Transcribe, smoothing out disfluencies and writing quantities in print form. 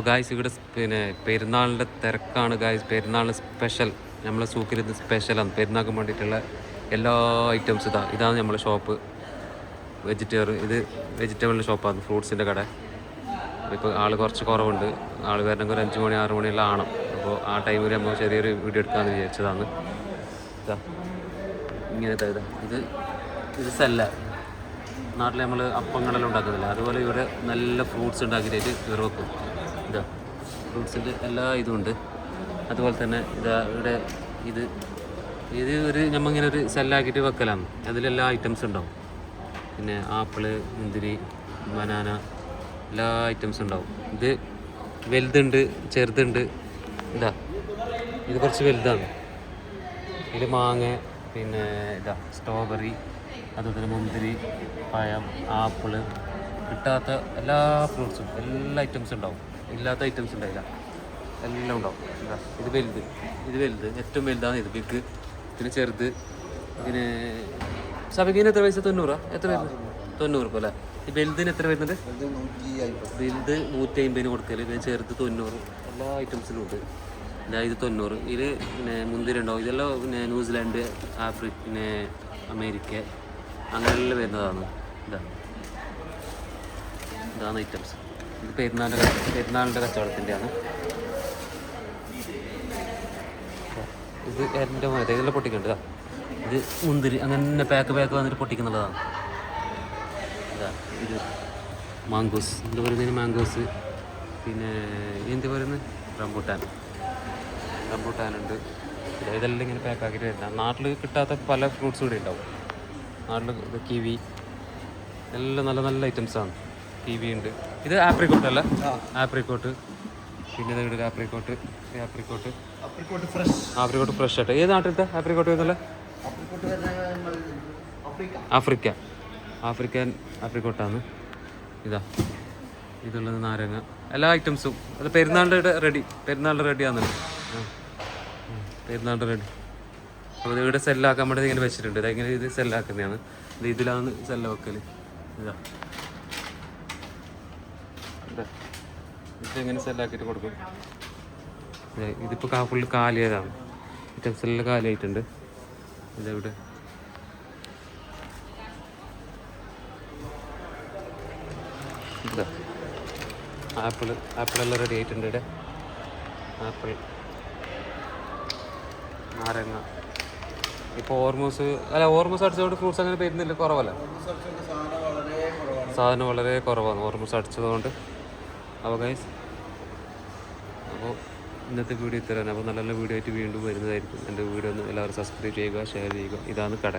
Guys ഇവിടെ പിന്നെ പെരുന്നാളിൻ്റെ തിരക്കാണ് ഗായ്സ്. പെരുന്നാളിന് സ്പെഷ്യൽ നമ്മളെ സൂക്കിൽ ഇത് സ്പെഷ്യലാണ്. പെരുന്നാൾക്ക് വേണ്ടിയിട്ടുള്ള എല്ലാ ഐറ്റംസ് ഇതാണ് നമ്മളെ ഷോപ്പ്. ഇത് വെജിറ്റബിളിൻ്റെ ഷോപ്പാണ്, ഫ്രൂട്ട്സിൻ്റെ കട. ഇപ്പോൾ ആൾ കുറച്ച് കുറവുണ്ട്. ആൾ വരണമെങ്കിൽ ഒരു 5 മണി 6 മണിയെല്ലാം ആണ്. അപ്പോൾ ആ ടൈമിൽ നമ്മൾ ചെറിയൊരു വീഡിയോ എടുക്കാമെന്ന് വിചാരിച്ചതാണ്. ഇങ്ങനത്തെ ഇത് സെല്ല. നാട്ടിൽ നമ്മൾ അപ്പങ്ങളെല്ലാം ഉണ്ടാക്കുന്നില്ല, അതുപോലെ ഇവിടെ നല്ല ഫ്രൂട്ട്സ് ഉണ്ടാക്കിയിട്ട് ഇവർ വെക്കും. ഫ്രൂട്ട്സിൻ്റെ എല്ലാ ഇതും ഉണ്ട്. അതുപോലെ തന്നെ ഇവിടെ ഇത് ഒരു നമ്മളിങ്ങനെ ഒരു സെല്ലാക്കിയിട്ട് വെക്കലാണ്. അതിലെല്ലാ ഐറ്റംസ് ഉണ്ടാവും. പിന്നെ ആപ്പിള്, മുന്തിരി, ബനാന, എല്ലാ ഐറ്റംസും ഉണ്ടാവും. ഇത് വലുതുണ്ട്, ചെറുതുണ്ട്. ഇത് കുറച്ച് വലുതാണ്. ഇത് മാങ്ങ, പിന്നെ സ്ട്രോബെറി, അതുപോലെ തന്നെ മുന്തിരി, പഴം, ആപ്പിള്, കിട്ടാത്ത എല്ലാ ഫ്രൂട്ട്സും എല്ലാ ഐറ്റംസും ഉണ്ടാവും. ഇല്ലാത്ത ഐറ്റംസ് ഉണ്ടായില്ല, എല്ലാം ഉണ്ടാവും. ഇത് വലുത് ഏറ്റവും വലുതാണ്. ഇത് ബിഗ്. പിന്നെ ചെറുത്. പിന്നെ സഭയ്ക്കിന് എത്ര പൈസ? 90 എത്ര വരുന്നത്? 90 രൂപ അല്ലേ? ഈ വലുതിന് എത്ര വരുന്നത്? വലുത് 150 കൊടുക്കല്. പിന്നെ ചെറുത് 90. എല്ലാ ഐറ്റംസിലും ഉണ്ട്. ഇത് 90. ഇത് പിന്നെ മുന്തിരി ഉണ്ടാവും. ഇതെല്ലാം പിന്നെ ന്യൂസിലാൻഡ്, ആഫ്രിക്ക, പിന്നെ അമേരിക്ക, അങ്ങനെയെല്ലാം വരുന്നതാണ്. ഇതാണ് ഐറ്റംസ്. ഇത് പെരുന്നാളിൻ്റെ കച്ചവടത്തിൻ്റെയാണ്. ഇത് എൻ്റെ മോനെ ഇതെല്ലാം പൊട്ടിക്കണ്ട. ഇത് മുന്തിരി അങ്ങനെ പാക്ക് വന്നിട്ട് പൊട്ടിക്കുന്നുള്ളതാണ്. ഇത് മാങ്കോസ്, എന്താ പറയുന്നതിന് മാങ്കോസ്. പിന്നെ എന്ത് പറയുന്നത്? റംബൂട്ടാനുണ്ട്. ഇതെല്ലാം ഇങ്ങനെ പാക്കാക്കിയിട്ട് വരുന്ന. നാട്ടിൽ കിട്ടാത്ത പല ഫ്രൂട്ട്സും കൂടി ഉണ്ടാവും. നാട്ടിൽ കിവി എല്ലാം നല്ല നല്ല ഐറ്റംസാണ്. കിവി ഉണ്ട്. ഇത് ആപ്രിക്കോട്ട് അല്ല, ആപ്രിക്കോട്ട്. പിന്നെ ഇവിടെ ആപ്രിക്കോട്ട് ഫ്രഷ് ആയിട്ട്. ഏത് നാട്ടിലത്തെ ആപ്രിക്കോട്ട് വരുന്നല്ലേ? ആഫ്രിക്കൻ ആപ്രിക്കോട്ടാണ്. ഇതുള്ളത് നാരങ്ങ, എല്ലാ ഐറ്റംസും. അത് പെരുന്നാളിൻ്റെ റെഡി ആണെന്നുണ്ട്. പെരുന്നാളിൻ്റെ റെഡി. അപ്പോൾ ഇവിടെ സെല്ലാക്കാൻ വേണ്ടി ഇങ്ങനെ വെച്ചിട്ടുണ്ട്. ഇതെങ്ങനെ ഇത് സെല്ലാക്കുന്നതാണ്. ഇതിലാണ് സെല്ല വെക്കൽ. ഇതെങ്ങനെ സെല്ലാക്കിയിട്ട് കൊടുക്കും. ഇതിപ്പോൾ ഫുള്ള് കാലിയതാണ്. ഐറ്റംസ് എല്ലാം കാലിയായിട്ടുണ്ട്. ഇതെവിടെ ആപ്പിളെല്ലാം റെഡി ആയിട്ടുണ്ട്. ഇവിടെ ആപ്പിൾ, നാരങ്ങ. ഇപ്പോൾ ഓർമോസ് അടിച്ചതുകൊണ്ട് ഫ്രൂട്ട്സ് അങ്ങനെ വരുന്നില്ല, കുറവല്ല. സാധനം വളരെ കുറവാണ് ഓർമോസ് അടിച്ചതുകൊണ്ട്. അപ്പോൾ ഗൈസ്, അപ്പോൾ ഇന്നത്തെ വീഡിയോ ഇത്രയാണ്. അപ്പോൾ നല്ല നല്ല വീഡിയോ ആയിട്ട് വീണ്ടും വരുന്നതായിരിക്കും. എൻ്റെ വീഡിയോ ഒന്ന് എല്ലാവരും സബ്സ്ക്രൈബ് ചെയ്യുക, ഷെയർ ചെയ്യുക. ഇതാണ് കട.